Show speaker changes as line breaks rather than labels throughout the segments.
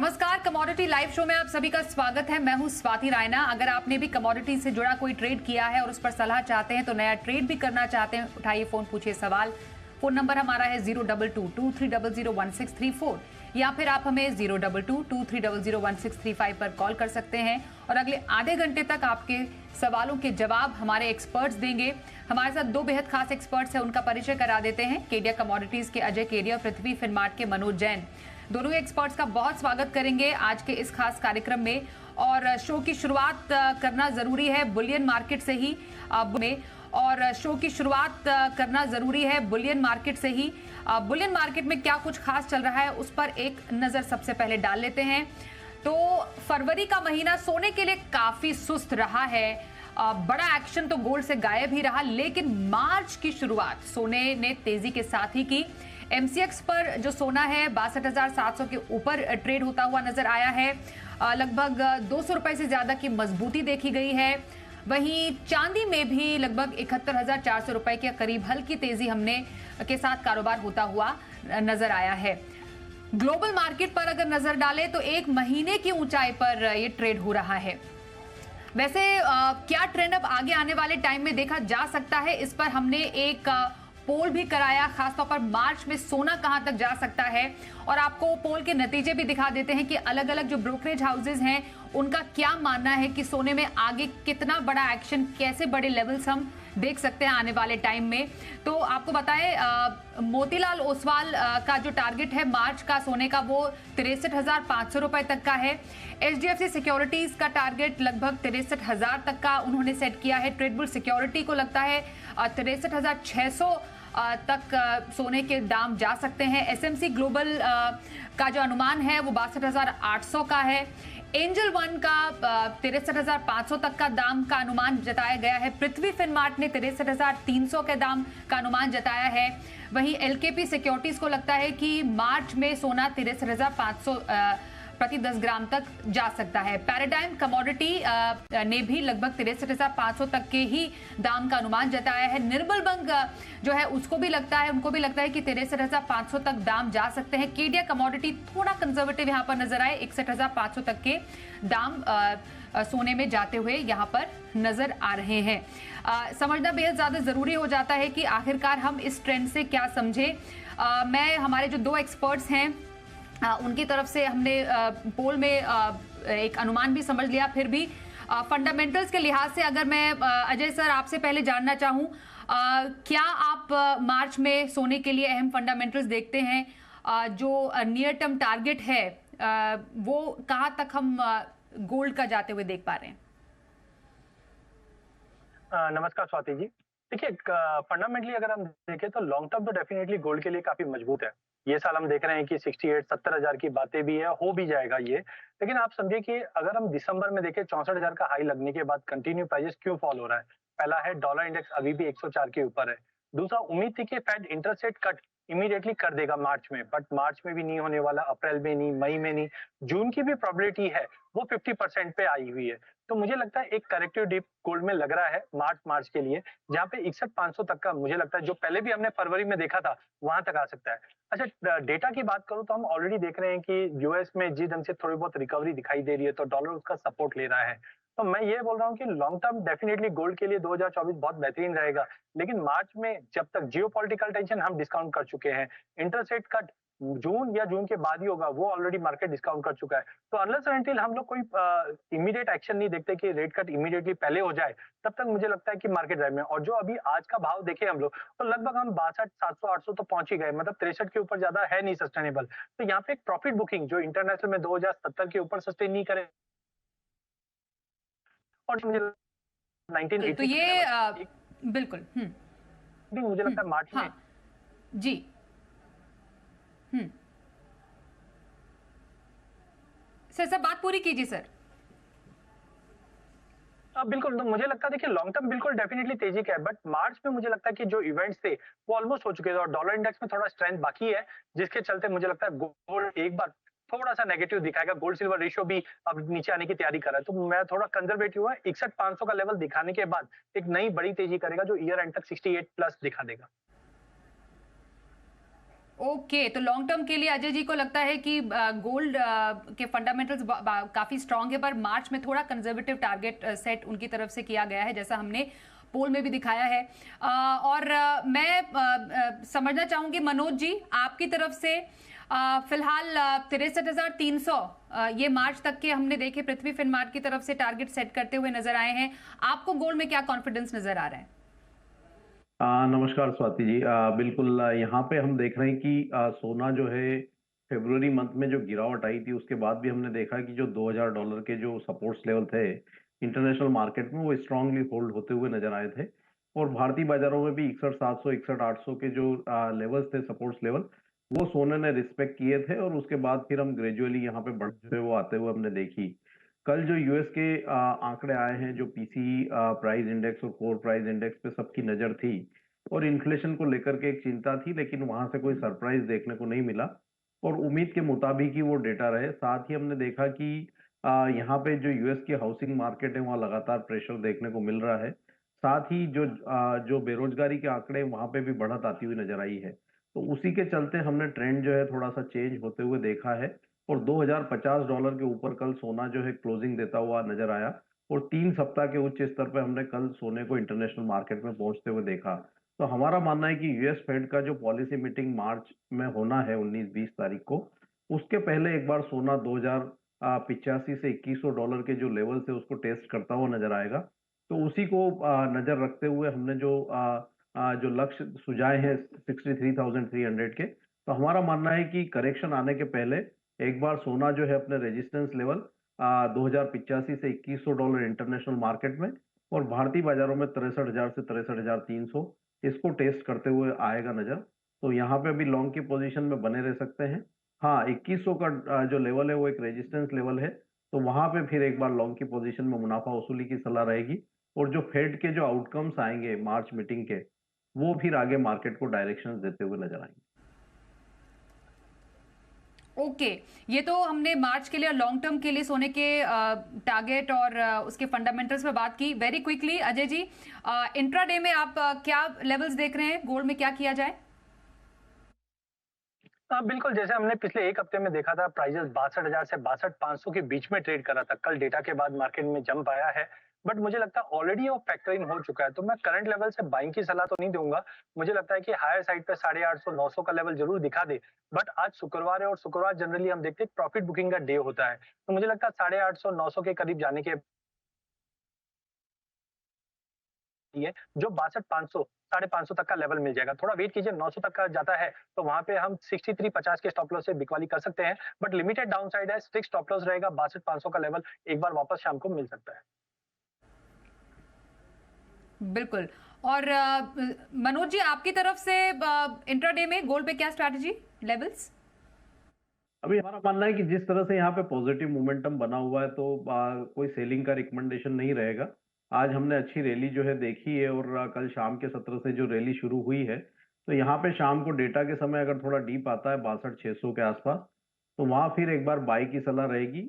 नमस्कार, commodity live show में आप सभी का स्वागत है। मैं हूं स्वाति रायना। अगर आपने भी कमोडिटी से जुड़ा कोई ट्रेड किया है और उस पर सलाह चाहते हैं तो नया ट्रेड भी करना चाहते हैं, उठाइए फोन, पूछिए सवाल। फोन नंबर हमारा है 02223001634 या फिर आप हमें 02223001635 पर कॉल कर सकते हैं और अगले आधे घंटे तक आपके सवालों के जवाब हमारे एक्सपर्ट्स देंगे। हमारे साथ दो बेहद खास एक्सपर्ट्स हैं, उनका परिचय करा देते हैं। केडिया कमोडिटीज के अजय केडिया और पृथ्वी फिनमार्ट के मनोज जैन। दोनों एक्सपर्ट्स का बहुत स्वागत करेंगे आज के इस खास कार्यक्रम में। और शो की शुरुआत करना जरूरी है बुलियन मार्केट से ही बुलियन मार्केट में क्या कुछ खास चल रहा है उस पर एक नजर सबसे पहले डाल लेते हैं। तो फरवरी का महीना सोने के लिए काफी सुस्त रहा है। बड़ा एक्शन तो गोल्ड से गायब ही रहा, लेकिन मार्च की शुरुआत सोने ने तेजी के साथ ही की। एमसीएक्स पर जो सोना है 62,700 के ऊपर ट्रेड होता हुआ नजर आया है। लगभग 200 रुपए से ज्यादा की मजबूती देखी गई है। वहीं चांदी में भी लगभग 71,400 रुपए के करीब हल्की तेजी के साथ कारोबार होता हुआ नजर आया है। ग्लोबल मार्केट पर अगर नजर डालें तो एक महीने की ऊंचाई पर ये ट्रेड हो रहा है। वैसे क्या ट्रेंड अब आगे आने वाले टाइम में देखा जा सकता है, इस पर हमने एक पोल भी कराया, खासतौर पर मार्च में सोना कहां तक जा सकता है। और आपको पोल के नतीजे भी दिखा देते हैं कि अलग अलग जो ब्रोकरेज हाउसेज हैं उनका क्या मानना है कि सोने में आगे कितना बड़ा एक्शन, कैसे बड़े लेवल्स हम देख सकते हैं आने वाले टाइम में। तो आपको बताएं, मोतीलाल ओसवाल का जो टारगेट है मार्च का सोने का वो 63,500 रुपए तक का है। एचडीएफसी सिक्योरिटीज का टारगेट लगभग 63,000 तक का उन्होंने सेट किया है। ट्रेडबुल सिक्योरिटी को लगता है 63,600 तक सोने के दाम जा सकते हैं। एसएमसी ग्लोबल का जो अनुमान है वो 62,800 का है। एंजल वन का 63,500 तक का दाम का अनुमान जताया गया है। पृथ्वी फिनमार्ट ने 63,300 के दाम का अनुमान जताया है। वहीं एलकेपी सिक्योरिटीज को लगता है कि मार्च में सोना 63,500 प्रति 10 ग्राम तक जा सकता है। पैराडाइम कमोडिटी ने भी लगभग 63,500 तक के ही दाम का अनुमान जताया है। निर्मल बंग जो है उनको भी लगता है कि 63,500 तक दाम जा सकते हैं। केडिया कमोडिटी थोड़ा कंजर्वेटिव यहाँ पर नजर आए, 61,500 तक के दाम सोने में जाते हुए यहाँ पर नजर आ रहे हैं। समझना बेहद ज्यादा जरूरी हो जाता है कि आखिरकार हम इस ट्रेंड से क्या समझे। मैं हमारे जो दो एक्सपर्ट्स हैं उनकी तरफ से हमने पोल में एक अनुमान भी समझ लिया। फिर भी फंडामेंटल्स के लिहाज से अगर मैं अजय सर आपसे पहले जानना चाहूं, क्या आप मार्च में सोने के लिए अहम फंडामेंटल्स देखते हैं? जो नियर टर्म टारगेट है वो कहां तक हम गोल्ड का जाते हुए देख पा रहे हैं?
नमस्कार स्वाति जी। देखिए, फंडामेंटली अगर हम देखें तो लॉन्ग टर्म तो डेफिनेटली गोल्ड के लिए काफी मजबूत है। ये साल हम देख रहे हैं कि 68-70 हजार की बातें भी है, हो भी जाएगा ये। लेकिन आप समझिए कि अगर हम दिसंबर में देखें 64,000 का हाई लगने के बाद कंटिन्यू प्राइसेस क्यों फॉल हो रहा है? पहला है डॉलर इंडेक्स अभी भी 104 के ऊपर है। दूसरा, उम्मीद थी कि fed interest rate cut immediately कर देगा मार्च में, बट मार्च में भी नहीं होने वाला, अप्रैल में नहीं, मई में नहीं, जून की भी प्रोबेबिलिटी है वो 50% पे आई हुई है। तो मुझे लगता है एक करेक्टिव डिप गोल्ड में लग रहा है मार्च के लिए, जहाँ पे 61,500 तक का मुझे लगता है, जो पहले भी हमने फरवरी में देखा था वहां तक आ सकता है। अच्छा, डेटा की बात करूं तो हम ऑलरेडी देख रहे हैं कि यूएस में जिस ढंग से थोड़ी बहुत रिकवरी दिखाई दे रही है तो डॉलर उसका सपोर्ट ले रहा है। तो मैं ये बोल रहा हूँ कि लॉन्ग टर्म डेफिनेटली गोल्ड के लिए 2024 बहुत बेहतरीन रहेगा। लेकिन मार्च में जब तक जियोपॉलिटिकल टेंशन हम डिस्काउंट कर चुके हैं, इंटरेस्ट रेट कट जून या जून के बाद ही होगा, वो ऑलरेडी मार्केट डिस्काउंट कर चुका है। तो अनलेस एंड अनटिल हम लोग कोई इमीडिएट एक्शन नहीं देखते कि रेट कट इमीडिएटली पहले हो जाए, तब तक मुझे लगता है कि मार्केट ड्राइव में। और जो अभी आज का भाव देखे हम लोग तो लगभग हम 62,700-800 तो पहुंच ही गए, मतलब 63 के ऊपर ज्यादा है नहीं सस्टेनेबल। तो यहाँ पे एक प्रॉफिट बुकिंग जो इंटरनेशनल में 2070 के ऊपर सस्टेन नहीं करे, और मुझे 1980
तो ये बिल्कुल
भी मुझे लगता है मार्च में।
हाँ जी। सर बात पूरी कीजिए सर।
बिल्कुल, तो मुझे लगता है देखिए लॉन्ग टर्म बिल्कुल डेफिनेटली तेजी का है, बट मार्च में मुझे लगता है कि जो इवेंट्स थे वो ऑलमोस्ट हो चुके थे और डॉलर इंडेक्स में थोड़ा स्ट्रेंथ बाकी है, जिसके चलते मुझे लगता है गोल्ड एक बार थोड़ा सा नेगेटिव दिखाएगा। गोल्ड सिल्वर रेशियो भी अब नीचे आने की तैयारी कर रहा है, तो मैं थोड़ा कंजर्वेटिव हूँ। 61,500 का लेवल दिखाने के बाद एक नई बड़ी तेजी करेगा जो ईयर एंड तक 68 प्लस दिखा देगा।
ओके, तो लॉन्ग टर्म के लिए अजय जी को लगता है कि गोल्ड के फंडामेंटल्स काफी स्ट्रांग है, पर मार्च में थोड़ा कंजर्वेटिव टारगेट सेट उनकी तरफ से किया गया है, जैसा हमने पोल में भी दिखाया है। और मैं समझना चाहूंगी मनोज जी आपकी तरफ से, फिलहाल 63,300 ये मार्च तक के हमने देखे पृथ्वी फिनमार्ट की तरफ से टारगेट सेट करते हुए नजर आए हैं। आपको गोल्ड में क्या कॉन्फिडेंस नजर आ रहा है?
नमस्कार स्वाति जी। बिल्कुल, यहाँ पे हम देख रहे हैं कि सोना जो है फरवरी मंथ में जो गिरावट आई थी उसके बाद भी हमने देखा कि जो $2000 के जो सपोर्ट्स लेवल थे इंटरनेशनल मार्केट में वो स्ट्रांगली होल्ड होते हुए नजर आए थे। और भारतीय बाजारों में भी 61,700 61,800 के जो लेवल्स थे सपोर्ट्स लेवल, वो सोने ने रिस्पेक्ट किए थे और उसके बाद फिर हम ग्रेजुअली यहाँ पे बढ़ते हुए आते हुए हमने देखी। कल जो यूएस के आंकड़े आए हैं, जो पीसी प्राइस इंडेक्स और कोर प्राइस इंडेक्स पे सबकी नजर थी और इन्फ्लेशन को लेकर के एक चिंता थी, लेकिन वहां से कोई सरप्राइज देखने को नहीं मिला और उम्मीद के मुताबिक ही वो डेटा रहे। साथ ही हमने देखा कि यहाँ पे जो यूएस की हाउसिंग मार्केट है वहाँ लगातार प्रेशर देखने को मिल रहा है। साथ ही जो बेरोजगारी के आंकड़े वहां पे भी बढ़त आती हुई नजर आई है। तो उसी के चलते हमने ट्रेंड जो है थोड़ा सा चेंज होते हुए देखा है और $2050 के ऊपर कल सोना जो है क्लोजिंग देता हुआ नजर आया और 3 सप्ताह के उच्च स्तर पे हमने कल सोने को इंटरनेशनल मार्केट में पहुंचते हुए देखा। तो हमारा मानना है कि यूएस फेड का जो पॉलिसी मीटिंग मार्च में होना है 19-20 तारीख को, उसके पहले एक बार सोना 2085 से $2100 के जो लेवल से उसको टेस्ट करता हुआ नजर आएगा। तो उसी को नजर रखते हुए हमने जो लक्ष्य सुझाए हैं 63,300 के, तो हमारा मानना है कि करेक्शन आने के पहले एक बार सोना जो है अपने रेजिस्टेंस लेवल 2085 से $2100 इंटरनेशनल मार्केट में और भारतीय बाजारों में 63,000 से 63,300 इसको टेस्ट करते हुए आएगा नजर। तो यहाँ पे अभी लॉन्ग की पोजीशन में बने रह सकते हैं। हाँ, 2100 का जो लेवल है वो एक रेजिस्टेंस लेवल है, तो वहां पे फिर एक बार लॉन्ग की पोजीशन में मुनाफा वसूली की सलाह रहेगी और जो फेड के जो आउटकम्स आएंगे मार्च मीटिंग के, वो फिर आगे मार्केट को डायरेक्शन देते हुए नजर आएंगे।
ओके, ये तो हमने मार्च के लिए और लॉन्ग टर्म के लिए सोने के टारगेट और उसके फंडामेंटल्स पे बात की। Very quickly Ajay ji, intraday में आप क्या लेवल्स देख रहे हैं, गोल्ड में क्या किया जाए?
हाँ बिल्कुल, जैसे हमने पिछले एक हफ्ते में देखा था प्राइजेस 62,000 से 62,500 के बीच में ट्रेड करा था। कल डेटा के बाद मार्केट में जंप आया है, बट मुझे लगता है ऑलरेडी वो फैक्टर इन हो चुका है। तो मैं करंट लेवल से बाइंग की सलाह तो नहीं दूंगा। मुझे लगता है कि हायर साइड पे 850 900 का लेवल जरूर दिखा दे, बट आज शुक्रवार है और शुक्रवार जनरली हम देखते हैं प्रॉफिट बुकिंग का डे होता है। तो मुझे लगता है 850 900 के करीब जाने के लिए जो 62,500 550 तक का लेवल मिल जाएगा। थोड़ा वेट कीजिए, 900 तक का जाता है तो वहां पे हम 6350 के स्टॉप लॉस से बिकवाली कर सकते हैं, बट लिमिटेड डाउन साइड है। स्ट्रिक्ट स्टॉप लॉस रहेगा 62,500 का लेवल एक बार वापस शाम को मिल सकता है।
बिल्कुल। और मनोज जी आपकी तरफ से इंट्राडे में गोल्ड पे क्या स्ट्रैटेजी लेवल्स?
अभी हमारा मानना है कि जिस तरह से यहाँ पे पॉजिटिव मोमेंटम बना हुआ है तो कोई सेलिंग का रिकमेंडेशन नहीं रहेगा। आज हमने अच्छी रैली जो है देखी है और कल शाम के सत्र से जो रैली शुरू हुई है, तो यहाँ पे शाम को डेटा के समय अगर थोड़ा डीप आता है 62,600 के आसपास, तो वहां फिर एक बार बाई की सलाह रहेगी।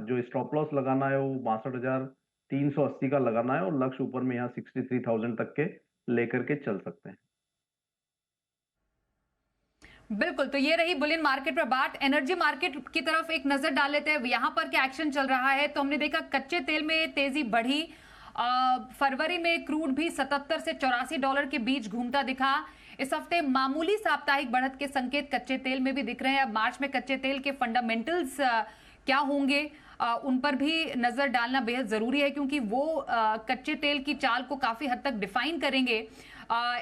जो स्टॉप लॉस लगाना है वो 62,380 का लगाना है और लक्ष्य ऊपर में यहाँ 63,000 तक के लेकर के चल सकते हैं।
बिल्कुल, तो ये रही बुलियन मार्केट पर बात। एनर्जी मार्केट की तरफ एक नजर डाल लेते हैं, यहाँ पर क्या एक्शन चल रहा है। तो हमने देखा कच्चे तेल में तेजी बढ़ी, फरवरी में क्रूड भी 77 से $84 के बीच घूमता दिखा। इस हफ्ते मामूली साप्ताहिक बढ़त के संकेत कच्चे तेल में भी दिख रहे हैं। अब मार्च में कच्चे तेल के फंडामेंटल्स क्या होंगे उन पर भी नजर डालना बेहद जरूरी है, क्योंकि वो कच्चे तेल की चाल को काफी हद तक डिफाइन करेंगे।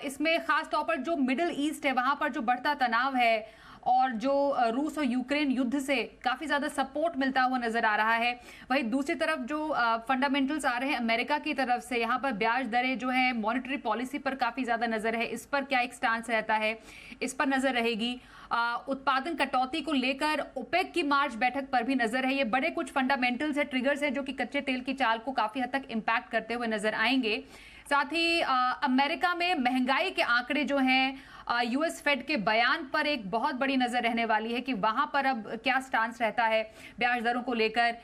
इसमें खास तौर पर जो मिडिल ईस्ट है वहां पर जो बढ़ता तनाव है और जो रूस और यूक्रेन युद्ध से काफी ज्यादा सपोर्ट मिलता हुआ नजर आ रहा है। वहीं दूसरी तरफ जो फंडामेंटल्स आ रहे हैं अमेरिका की तरफ से, यहाँ पर ब्याज दरें जो है, मॉनेटरी पॉलिसी पर काफी ज्यादा नजर है, इस पर क्या एक स्टांस रहता है, इस पर नजर रहेगी। उत्पादन कटौती को लेकर ओपेक की मार्च बैठक पर भी नजर है। ये बड़े कुछ फंडामेंटल्स है, ट्रिगर्स है जो कि कच्चे तेल की चाल को काफी हद तक इंपैक्ट करते हुए नजर आएंगे। साथ ही अमेरिका में महंगाई के आंकड़े जो हैं, यूएस फेड के बयान पर एक बहुत बड़ी नजर रहने वाली है कि वहां पर अब क्या स्टांस रहता है ब्याज दरों को लेकर।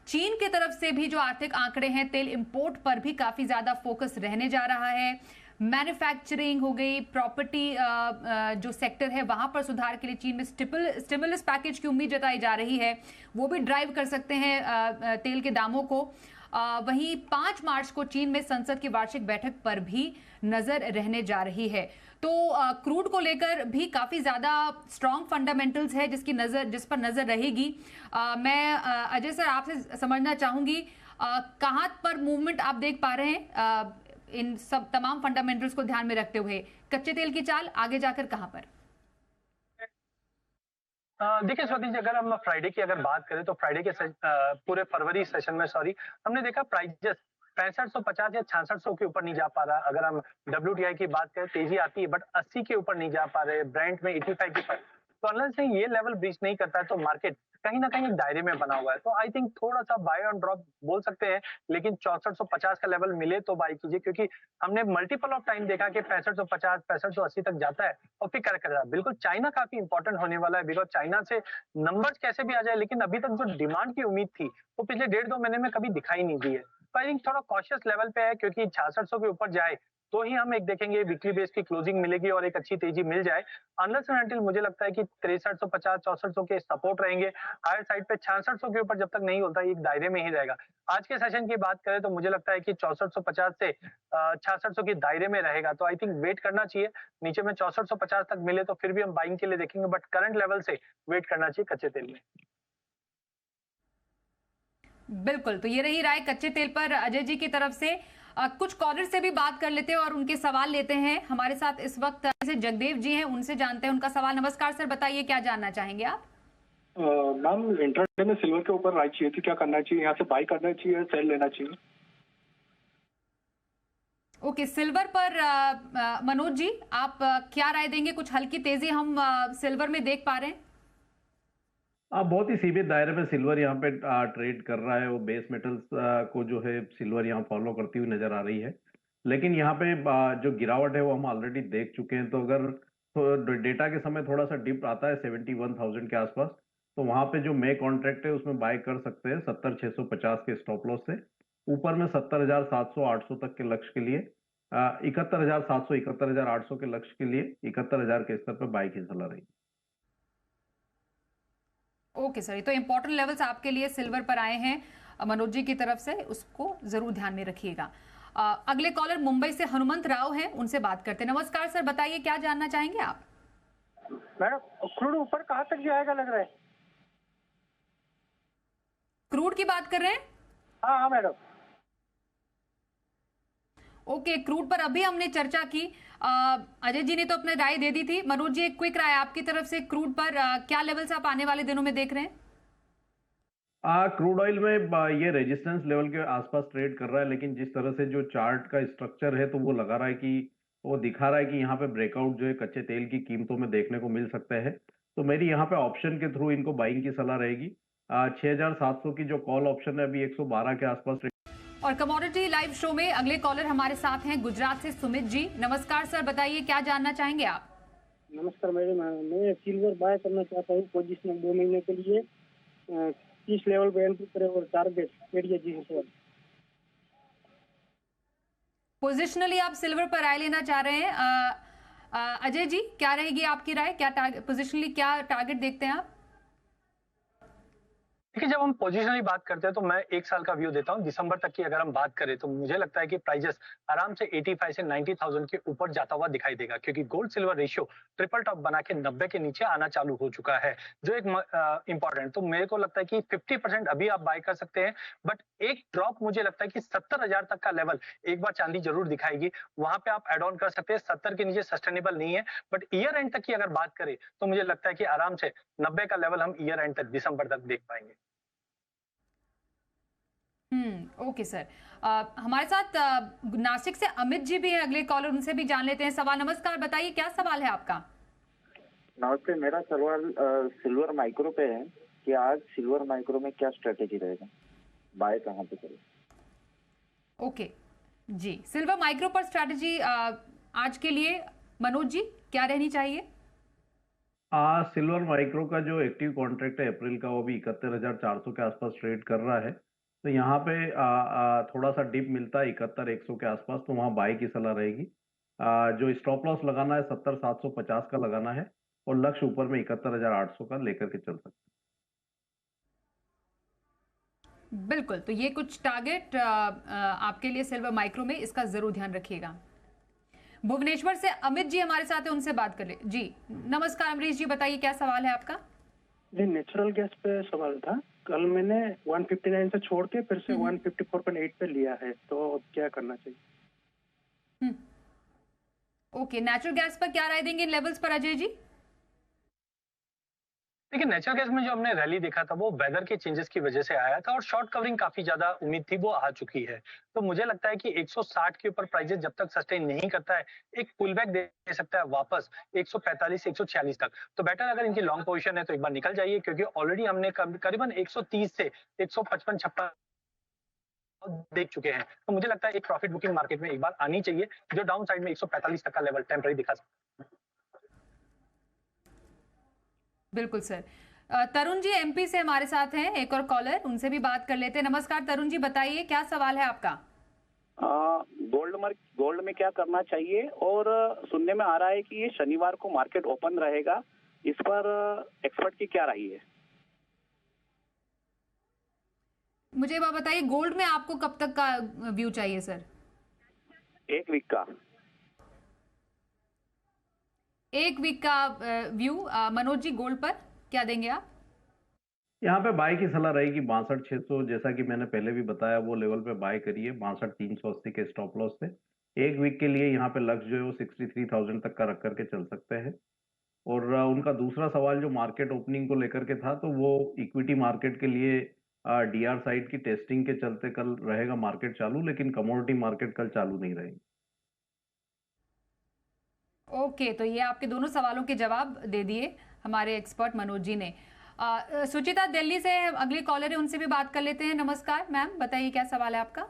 चीन की तरफ से भी जो आर्थिक आंकड़े हैं, तेल इंपोर्ट पर भी काफी ज्यादा फोकस रहने जा रहा है। मैन्युफैक्चरिंग हो गई, प्रॉपर्टी जो सेक्टर है वहां पर सुधार के लिए चीन में स्टिमुलस पैकेज की उम्मीद जताई जा रही है, वो भी ड्राइव कर सकते हैं तेल के दामों को। वहीं 5 मार्च को चीन में संसद की वार्षिक बैठक पर भी नजर रहने जा रही है। तो क्रूड को लेकर भी काफी ज्यादा स्ट्रॉन्ग फंडामेंटल्स है जिस पर नजर रहेगी। मैं अजय सर आपसे समझना चाहूंगी कहां पर मूवमेंट आप देख पा रहे हैं इन सब तमाम फंडामेंटल्स को ध्यान में रखते हुए, कच्चे तेल की चाल आगे जाकर कहां पर?
देखिए स्वाति जी, अगर हम फ्राइडे की अगर बात करें तो फ्राइडे के पूरे फरवरी सेशन में हमने देखा प्राइजेस 6550 या 6600 के ऊपर नहीं जा पा रहा। अगर हम WTI की बात करें तेजी आती है बट 80 के ऊपर नहीं जा पा रहे, ब्रेंट में 85 के ऊपर। तो अनलेस से ये लेवल ब्रीच नहीं करता है तो मार्केट कहीं ना कहीं एक दायरे में बना हुआ है। तो आई थिंक थोड़ा सा बाय ऑन ड्रॉप बोल सकते हैं, लेकिन 6450 का लेवल मिले तो बाय कीजिए, क्योंकि हमने मल्टीपल ऑफ टाइम देखा कि 6550 6580 तक जाता है और फिर करेक्ट कर रहा है। बिल्कुल चाइना काफी इंपॉर्टेंट होने वाला है, बिकॉज चाइना से नंबर्स कैसे भी आ जाए, लेकिन अभी तक जो डिमांड की उम्मीद थी वो पिछले 1.5-2 महीने में कभी दिखाई नहीं दी है। तो आई थिंक थोड़ा कॉशियस लेवल पे है, क्योंकि 6600 के ऊपर जाए तो ही हम एक देखेंगे वीकली बेस की क्लोजिंग मिलेगी और एक अच्छी तेजी मिल जाए। अनलेस एंड अनटिल मुझे लगता है कि 6350 6400 के सपोर्ट रहेंगे। हायर साइड पे 6600 के ऊपर जब तक नहीं होता एक दायरे में ही रहेगा। आज के सेशन की बात करें तो मुझे लगता है कि 6450 से 6600 के दायरे में रहेगा। तो आई थिंक वेट करना चाहिए, नीचे में 6450 तक मिले तो फिर भी हम बाइंग के लिए देखेंगे, बट करंट लेवल से वेट करना चाहिए कच्चे तेल में।
बिल्कुल, तो ये रही राय कच्चे तेल पर अजय जी की तरफ से। कुछ कॉलर से भी बात कर लेते हैं और उनके सवाल लेते हैं। हमारे साथ इस वक्त जैसे जगदेव जी हैं, उनसे जानते हैं उनका सवाल। नमस्कार सर, बताइए क्या जानना चाहेंगे आप?
मैम, इंट्राडे में सिल्वर के ऊपर राय चाहिए थी, क्या करना चाहिए? यहाँ से बाई करना चाहिए, सेल लेना चाहिए?
ओके, सिल्वर पर मनोज जी आप क्या राय देंगे? कुछ हल्की तेजी हम सिल्वर में देख पा रहे हैं।
बहुत ही सीमित दायरे में सिल्वर यहाँ पे ट्रेड कर रहा है। वो बेस मेटल्स को जो है सिल्वर यहाँ फॉलो करती हुई नजर आ रही है, लेकिन यहाँ पे जो गिरावट है वो हम ऑलरेडी देख चुके हैं। तो अगर तो डेटा के समय थोड़ा सा डिप आता है 71,000 के आसपास, तो वहां पे जो मे कॉन्ट्रैक्ट है उसमें बाय कर सकते हैं 70,650 के स्टॉप लॉस से। ऊपर में 70,700 800 तक के लक्ष्य के लिए 71,700 71,800 के लक्ष्य के लिए 71,000 के स्तर पर बाय की सलाह रही।
ओके सर, तो इंपॉर्टेंट लेवल्स आपके लिए सिल्वर पर आए हैं मनोज जी की तरफ से, उसको जरूर ध्यान में रखिएगा। अगले कॉलर मुंबई से हनुमंत राव हैं, उनसे बात करते हैं। नमस्कार सर, बताइए क्या जानना चाहेंगे आप?
मैडम, क्रूड ऊपर कहाँ तक जाएगा लग रहा है?
क्रूड की बात कर रहे हैं?
हाँ मैडम।
ओके, क्रूड पर अभी हमने चर्चा की। अजय जी ने तो अपनी राय दे दी थी। मनोज जी, एक क्विक राय आपकी तरफ से क्रूड पर क्या लेवल्स आप आने वाले दिनों में देख रहे हैं?
क्रूड ऑयल में ये रेजिस्टेंस लेवल के आसपास ट्रेड कर रहा है, लेकिन जिस तरह से जो चार्ट का स्ट्रक्चर है तो वो लगा रहा है कि वो दिखा रहा है कि यहाँ पे ब्रेकआउट जो है कच्चे तेल की कीमतों में देखने को मिल सकता है। तो मेरी यहाँ पे ऑप्शन के थ्रू इनको बाइंग की सलाह रहेगी। 6,700 की जो कॉल ऑप्शन है अभी 112 के आसपास।
और कमोडिटी लाइव शो में अगले कॉलर हमारे साथ हैं गुजरात से सुमित जी। नमस्कार सर, बताइए क्या जानना चाहेंगे आप?
नमस्कार मैडम, मैं सिल्वर बाय करना चाहता हूँ पोजिशनल 2 महीने के लिए। किस लेवल पे एंट्री करें और टारगेट एरिया जी सर?
पोजिशनली आप सिल्वर पर राय लेना चाह रहे हैं। अजय जी, क्या रहेगी आपकी राय? क्या पोजिशनली क्या टारगेट देखते हैं आप?
देखिए, जब हम पोजिशनली बात करते हैं तो मैं 1 साल का व्यू देता हूं। दिसंबर तक की अगर हम बात करें तो मुझे लगता है कि प्राइजेस आराम से 85 से 90,000 के ऊपर जाता हुआ दिखाई देगा, क्योंकि gold silver ratio triple top बना के 90 के नीचे आना चालू हो चुका है, जो एक इंपॉर्टेंट। तो मेरे को लगता है कि 50% अभी आप बाय कर सकते हैं, बट एक ड्रॉप मुझे लगता है कि 70,000 तक का लेवल एक बार चांदी जरूर दिखाएगी, वहां पे आप एड ऑन कर सकते हैं। 70 के नीचे सस्टेनेबल नहीं है, बट ईयर एंड तक की अगर बात करें तो मुझे लगता है कि आराम से 90 का लेवल हम ईयर एंड तक दिसंबर तक देख पाएंगे।
Okay sir. हमारे साथ नासिक से अमित जी भी हैं, अगले कॉलर, उनसे भी जान लेते हैं सवाल। नमस्कार, बताइए क्या सवाल है आपका?
नमस्ते, मेरा सवाल सिल्वर माइक्रो पे है कि आज सिल्वर माइक्रो में क्या स्ट्रेटेजी रहेगा, बाय कहाँ पे करें?
ओके जी, सिल्वर माइक्रो पर स्ट्रेटेजी आज के लिए मनोज जी क्या रहनी चाहिए?
सिल्वर माइक्रो का जो एक्टिव कॉन्ट्रैक्ट है अप्रैल का, वो भी 71,400 के आसपास ट्रेड कर रहा है। तो यहाँ पे थोड़ा सा डिप मिलता है 71,100 के आसपास, तो वहाँ बाय की सलाह रहेगी। जो स्टॉप लॉस लगाना है 70,750 का लगाना है और लक्ष्य ऊपर में 71,800 का लेकर के चल सकते हैं।
बिल्कुल, तो ये कुछ टारगेट आपके लिए सिल्वर माइक्रो में, इसका जरूर ध्यान रखिएगा। भुवनेश्वर से अमित जी हमारे साथ है, उनसे बात कर ले। जी नमस्कार अमरीश जी, बताइए क्या सवाल है आपका?
जी नेचुरल गैस पे सवाल था। कल मैंने 159 से छोड़ के फिर से 154.8 पे लिया है, तो अब क्या करना चाहिए?
ओके, नेचुरल गैस पर क्या राय देंगे इन लेवल्स पर अजय जी?
देखिए नेचुरल गैस में जो हमने रैली देखा था वो वेदर के चेंजेस की वजह से आया था और शॉर्ट कवरिंग काफी ज्यादा उम्मीद थी वो आ चुकी है। तो मुझे लगता है कि 160 के ऊपर प्राइजेस जब तक सस्टेन नहीं करता है एक पुल बैक दे सकता है वापस 145 146 तक। तो बेटर अगर इनकी लॉन्ग पोजीशन है तो एक बार निकल जाइए, क्योंकि ऑलरेडी हमने करीबन 130 से 155 56 देख चुके हैं। तो मुझे लगता है एक प्रॉफिट बुकिंग मार्केट में एक बार आनी चाहिए, जो डाउन साइड में 145 तक का लेवल टेम्पररी दिखा सकता है।
बिल्कुल सर। तरुण जी एमपी से हमारे साथ हैं, एक और कॉलर, उनसे भी बात कर लेते हैं। नमस्कार तरुण जी, बताइए क्या सवाल है आपका?
गोल्ड में क्या करना चाहिए, और सुनने में आ रहा है कि ये शनिवार को मार्केट ओपन रहेगा, इस पर एक्सपर्ट की क्या राय है?
मुझे बात बताइए, गोल्ड में आपको कब तक का व्यू चाहिए सर?
एक वीक का।
एक वीक का व्यू। मनोज जी गोल्ड पर क्या देंगे आप?
यहाँ पे बाय की सलाह रहेगी 62,600, जैसा कि मैंने पहले भी बताया वो लेवल पे बाय करिए 62,380 के स्टॉप लॉस से। एक वीक के लिए यहाँ पे लक्ष्य जो है वो 63,000 तक का रख करके चल सकते हैं। और उनका दूसरा सवाल जो मार्केट ओपनिंग को लेकर के था, तो वो इक्विटी मार्केट के लिए डीआर साइड की टेस्टिंग के चलते कल रहेगा मार्केट चालू, लेकिन कमोडिटी मार्केट कल चालू नहीं रहेगी।
ओके, तो ये आपके दोनों सवालों के जवाब दे दिए हमारे एक्सपर्ट मनोज जी ने। सुचिता दिल्ली से अगली कॉलर है, उनसे भी बात कर लेते हैं। नमस्कार मैम, बताइए क्या सवाल है आपका?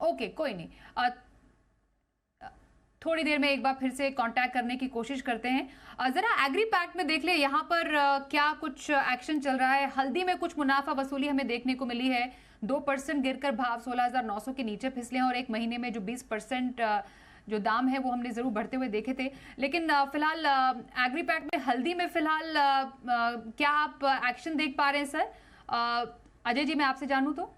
ओके, कोई नहीं, थोड़ी देर में एक बार फिर से कांटेक्ट करने की कोशिश करते हैं। जरा एग्री पैक्ट में देख ले यहाँ पर क्या कुछ एक्शन चल रहा है। हल्दी में कुछ मुनाफा वसूली हमें देखने को मिली है, 2% गिरकर भाव 16,900 के नीचे फिसले हैं, और एक महीने में जो 20% जो दाम है वो हमने जरूर बढ़ते हुए देखे थे। लेकिन फिलहाल एग्री पैक्ट में हल्दी में फिलहाल क्या आप एक्शन देख पा रहे हैं सर? अजय जी मैं आपसे जानूं तो।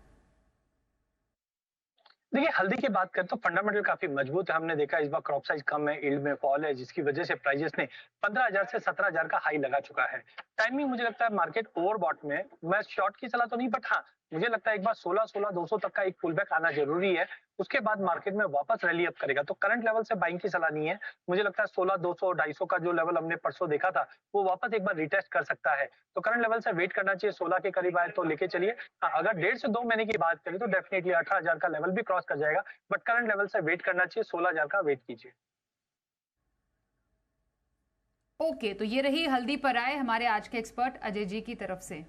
देखिए हल्दी की बात करें तो फंडामेंटल काफी मजबूत है। हमने देखा इस बार क्रॉप साइज कम है, यील्ड में फॉल है, जिसकी वजह से प्राइजेस ने 15,000 से 17,000 का हाई लगा चुका है। टाइमिंग मुझे लगता है मार्केट ओवरबॉट में, मैं शॉर्ट की सलाह तो नहीं, बट हाँ मुझे लगता है एक बार 16,200 तक का एक पुल बैक आना जरूरी है, उसके बाद मार्केट में वापस रैली अप करेगा। तो करंट लेवल से बाइंग की सलाह नहीं है। मुझे लगता है 16,200 250 का जो लेवल हमने परसों देखा था वो वापस एक बार रिटेस्ट कर सकता है। तो करंट लेवल से वेट करना चाहिए, 16 के करीब आए तो लेके चलिए। हाँ, अगर 1.5 से 2 महीने की बात करें तो डेफिनेटली 18,000 का लेवल भी क्रॉस कर जाएगा, बट करंट लेवल से वेट करना चाहिए, 16,000 का वेट कीजिए।
ओके, तो ये रही हल्दी पर राय हमारे आज के एक्सपर्ट अजय जी की तरफ से।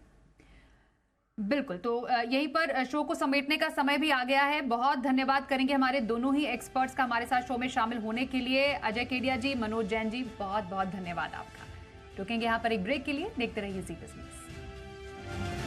बिल्कुल, तो यहीं पर शो को समेटने का समय भी आ गया है। बहुत धन्यवाद करेंगे हमारे दोनों ही एक्सपर्ट्स का हमारे साथ शो में शामिल होने के लिए। अजय केडिया जी, मनोज जैन जी, बहुत बहुत धन्यवाद आपका। रुकेंगे यहाँ पर एक ब्रेक के लिए, देखते रहिए जी बिजनेस।